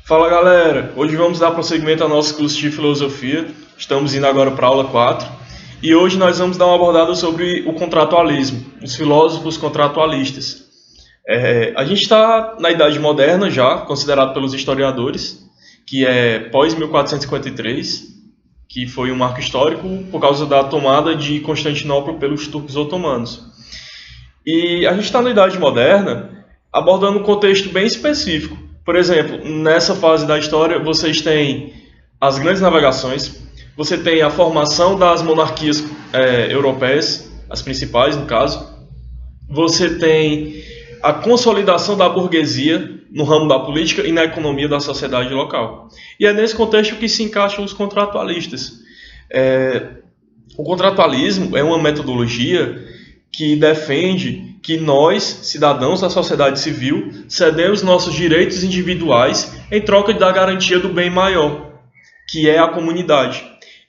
Fala galera, hoje vamos dar prosseguimento ao nosso curso de filosofia. Estamos indo agora para a aula 4 e hoje nós vamos dar uma abordada sobre o contratualismo, os filósofos contratualistas. A gente está na Idade Moderna já, considerado pelos historiadores, que é pós-1453, que foi um marco histórico por causa da tomada de Constantinopla pelos turcos otomanos. E a gente está na Idade Moderna abordando um contexto bem específico. Por exemplo, nessa fase da história, vocês têm as grandes navegações, você tem a formação das monarquias europeias, as principais no caso, você tem a consolidação da burguesia no ramo da política e na economia da sociedade local. E é nesse contexto que se encaixam os contratualistas. O contratualismo é uma metodologia que defende que nós, cidadãos da sociedade civil, cedemos nossos direitos individuais em troca da garantia do bem maior, que é a comunidade.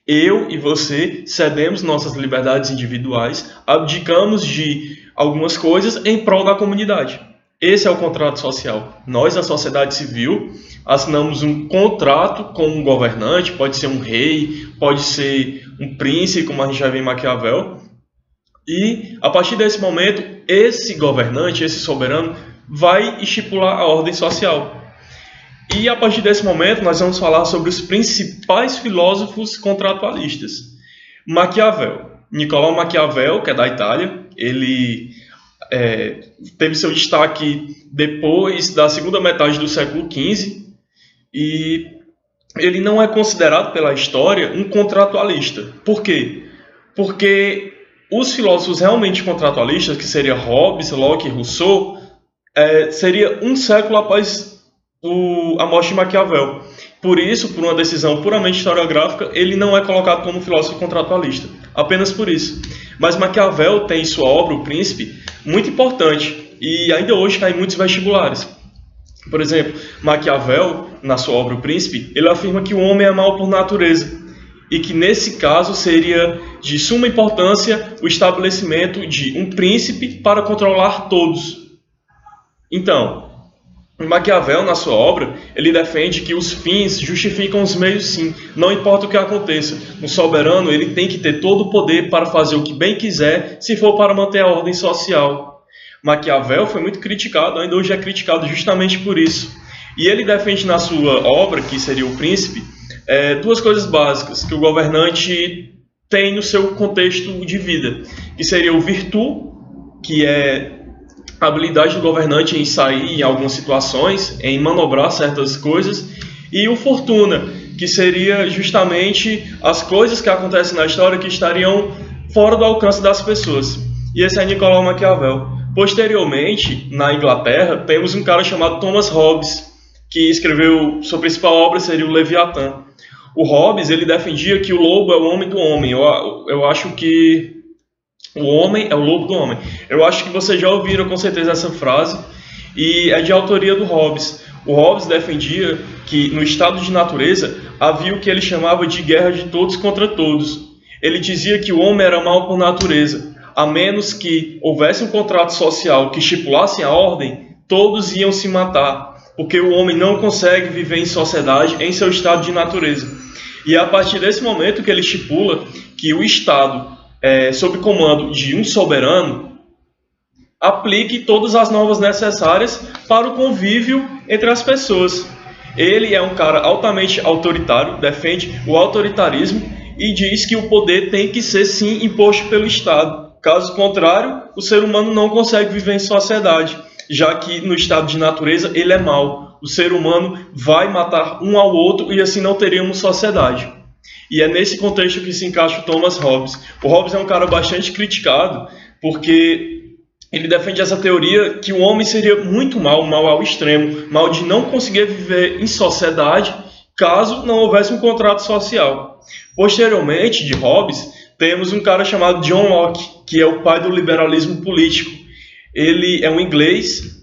Eu e você cedemos nossas liberdades individuais, abdicamos de algumas coisas em prol da comunidade. Esse é o contrato social. Nós, a sociedade civil, assinamos um contrato com um governante, pode ser um rei, pode ser um príncipe, como a gente já vê em Maquiavel. E, a partir desse momento, esse governante, esse soberano, vai estipular a ordem social. E, a partir desse momento, nós vamos falar sobre os principais filósofos contratualistas. Maquiavel. Nicolau Maquiavel, que é da Itália, ele teve seu destaque depois da segunda metade do século XV, e ele não é considerado pela história um contratualista. Por quê? Porque os filósofos realmente contratualistas, que seria Hobbes, Locke e Rousseau, seria um século após a morte de Maquiavel. Por isso, por uma decisão puramente historiográfica, ele não é colocado como filósofo contratualista. Apenas por isso. Mas Maquiavel tem em sua obra, O Príncipe, muito importante, e ainda hoje cai em muitos vestibulares. Por exemplo, Maquiavel, na sua obra O Príncipe, ele afirma que o homem é mau por natureza, e que nesse caso seria de suma importância o estabelecimento de um príncipe para controlar todos. Então, Maquiavel, na sua obra, ele defende que os fins justificam os meios sim, não importa o que aconteça. Um soberano ele tem que ter todo o poder para fazer o que bem quiser, se for para manter a ordem social. Maquiavel foi muito criticado, ainda hoje é criticado justamente por isso. E ele defende na sua obra, que seria O Príncipe, duas coisas básicas que o governante tem no seu contexto de vida, que seria o virtu, que é a habilidade do governante em sair em algumas situações, em manobrar certas coisas, e o fortuna, que seria justamente as coisas que acontecem na história que estariam fora do alcance das pessoas. E esse é Nicolau Maquiavel. Posteriormente, na Inglaterra, temos um cara chamado Thomas Hobbes, que escreveu, sua principal obra seria o Leviatã. O Hobbes, ele defendia que o lobo é o homem do homem. Eu acho que o homem é o lobo do homem. Eu acho que vocês já ouviram com certeza essa frase, e é de autoria do Hobbes. O Hobbes defendia que no estado de natureza havia o que ele chamava de guerra de todos contra todos. Ele dizia que o homem era mau por natureza. A menos que houvesse um contrato social que estipulasse a ordem, todos iam se matar, porque o homem não consegue viver em sociedade em seu estado de natureza. E é a partir desse momento que ele estipula que o Estado, sob comando de um soberano, aplique todas as normas necessárias para o convívio entre as pessoas. Ele é um cara altamente autoritário, defende o autoritarismo e diz que o poder tem que ser sim imposto pelo Estado. Caso contrário, o ser humano não consegue viver em sociedade, já que no estado de natureza ele é mau. O ser humano vai matar um ao outro e assim não teríamos sociedade. E é nesse contexto que se encaixa o Thomas Hobbes. O Hobbes é um cara bastante criticado porque ele defende essa teoria que o homem seria muito mau, mal ao extremo, mal de não conseguir viver em sociedade caso não houvesse um contrato social. Posteriormente, de Hobbes, temos um cara chamado John Locke, que é o pai do liberalismo político. Ele é um inglês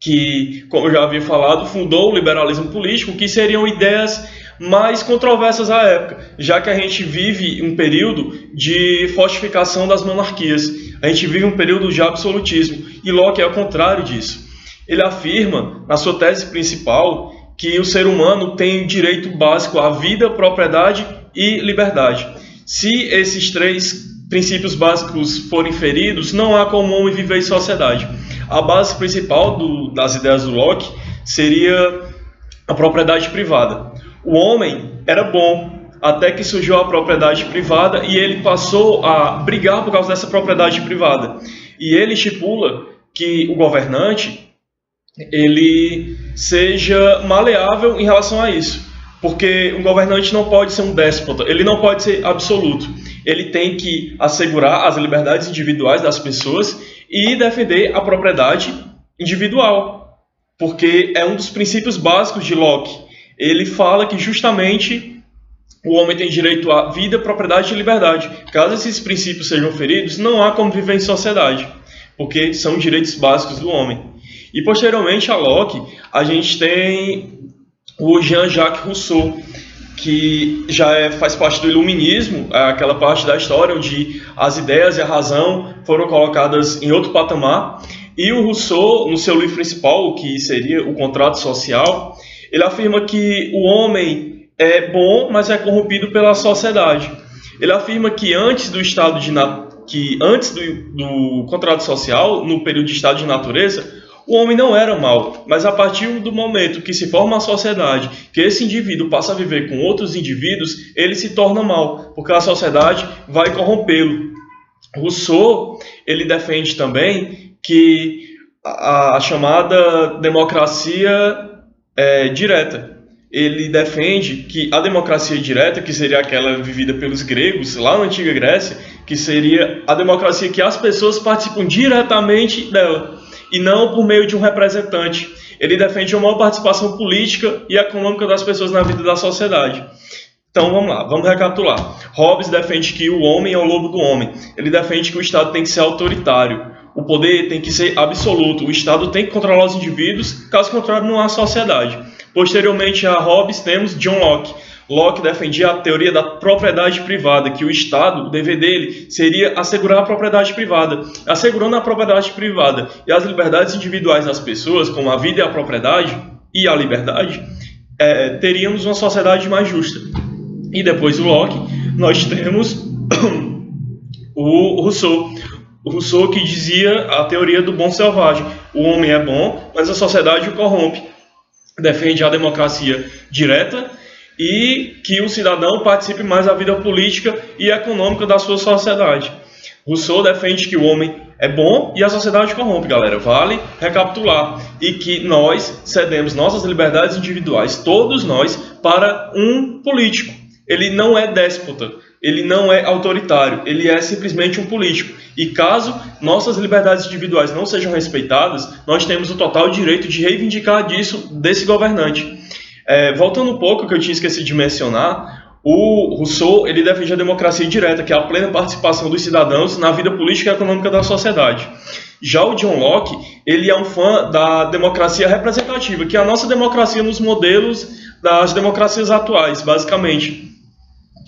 que, como eu já havia falado, fundou o liberalismo político, que seriam ideias mais controversas à época, já que a gente vive um período de fortificação das monarquias. A gente vive um período de absolutismo, e Locke é o contrário disso. Ele afirma, na sua tese principal, que o ser humano tem direito básico à vida, propriedade e liberdade. Se esses três princípios básicos forem feridos, não há como o homem viver em sociedade. A base principal das ideias do Locke seria a propriedade privada. O homem era bom até que surgiu a propriedade privada e ele passou a brigar por causa dessa propriedade privada. E ele estipula que o governante ele seja maleável em relação a isso. Porque um governante não pode ser um déspota, ele não pode ser absoluto. Ele tem que assegurar as liberdades individuais das pessoas e defender a propriedade individual. Porque é um dos princípios básicos de Locke. Ele fala que justamente o homem tem direito à vida, propriedade e liberdade. Caso esses princípios sejam feridos, não há como viver em sociedade, porque são direitos básicos do homem. E posteriormente a Locke, a gente tem o Jean-Jacques Rousseau, que já faz parte do iluminismo, aquela parte da história onde as ideias e a razão foram colocadas em outro patamar. E o Rousseau, no seu livro principal, que seria O Contrato Social, ele afirma que o homem é bom, mas é corrompido pela sociedade. Ele afirma que antes do contrato social, no período de estado de natureza, o homem não era mau, mas a partir do momento que se forma a sociedade, que esse indivíduo passa a viver com outros indivíduos, ele se torna mau, porque a sociedade vai corrompê-lo. Rousseau, ele defende também que a chamada democracia direta. Ele defende que a democracia direta, que seria aquela vivida pelos gregos lá na antiga Grécia, que seria a democracia que as pessoas participam diretamente dela, e não por meio de um representante. Ele defende uma maior participação política e econômica das pessoas na vida da sociedade. Então vamos lá, vamos recapitular. Hobbes defende que o homem é o lobo do homem. Ele defende que o Estado tem que ser autoritário. O poder tem que ser absoluto. O Estado tem que controlar os indivíduos, caso contrário não há sociedade. Posteriormente a Hobbes temos John Locke. Locke defendia a teoria da propriedade privada, que o Estado, o dever dele, seria assegurar a propriedade privada. Assegurando a propriedade privada e as liberdades individuais das pessoas, como a vida e a propriedade e a liberdade, teríamos uma sociedade mais justa. E depois do Locke, nós temos o Rousseau. O Rousseau que dizia a teoria do bom selvagem. O homem é bom, mas a sociedade o corrompe. Defende a democracia direta e que o cidadão participe mais da vida política e econômica da sua sociedade. Rousseau defende que o homem é bom e a sociedade corrompe, galera. Vale recapitular. E que nós cedemos nossas liberdades individuais, todos nós, para um político. Ele não é déspota, ele não é autoritário, ele é simplesmente um político. E caso nossas liberdades individuais não sejam respeitadas, nós temos o total direito de reivindicar desse governante. Voltando um pouco, que eu tinha esquecido de mencionar, o Rousseau ele defende a democracia direta, que é a plena participação dos cidadãos na vida política e econômica da sociedade. Já o John Locke, ele é um fã da democracia representativa, que é a nossa democracia nos modelos das democracias atuais, basicamente.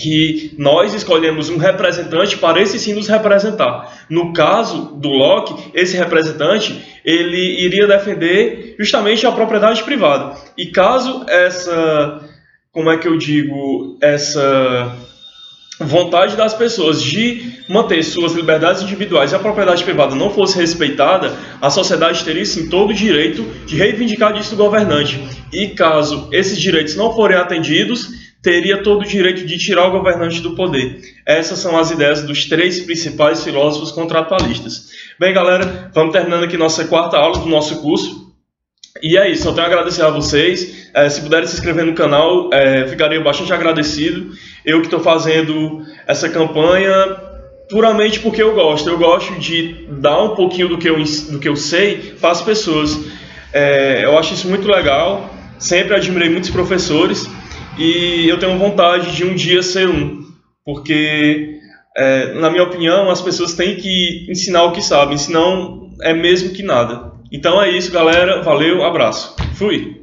Que nós escolhemos um representante para esse sim nos representar. No caso do Locke, esse representante ele iria defender justamente a propriedade privada. E caso essa vontade das pessoas de manter suas liberdades individuais e a propriedade privada não fosse respeitada, a sociedade teria sim todo o direito de reivindicar disso do governante. E caso esses direitos não forem atendidos, teria todo o direito de tirar o governante do poder. Essas são as ideias dos três principais filósofos contratualistas. Bem, galera, vamos terminando aqui nossa quarta aula do nosso curso. E é isso, eu tenho a agradecer a vocês. Se puderem se inscrever no canal, ficaria bastante agradecido. Eu que estou fazendo essa campanha puramente porque eu gosto. Eu gosto de dar um pouquinho do que eu sei para as pessoas. Eu acho isso muito legal. Sempre admirei muitos professores. E eu tenho vontade de um dia ser um, porque, na minha opinião, as pessoas têm que ensinar o que sabem, senão é mesmo que nada. Então é isso, galera. Valeu, abraço. Fui!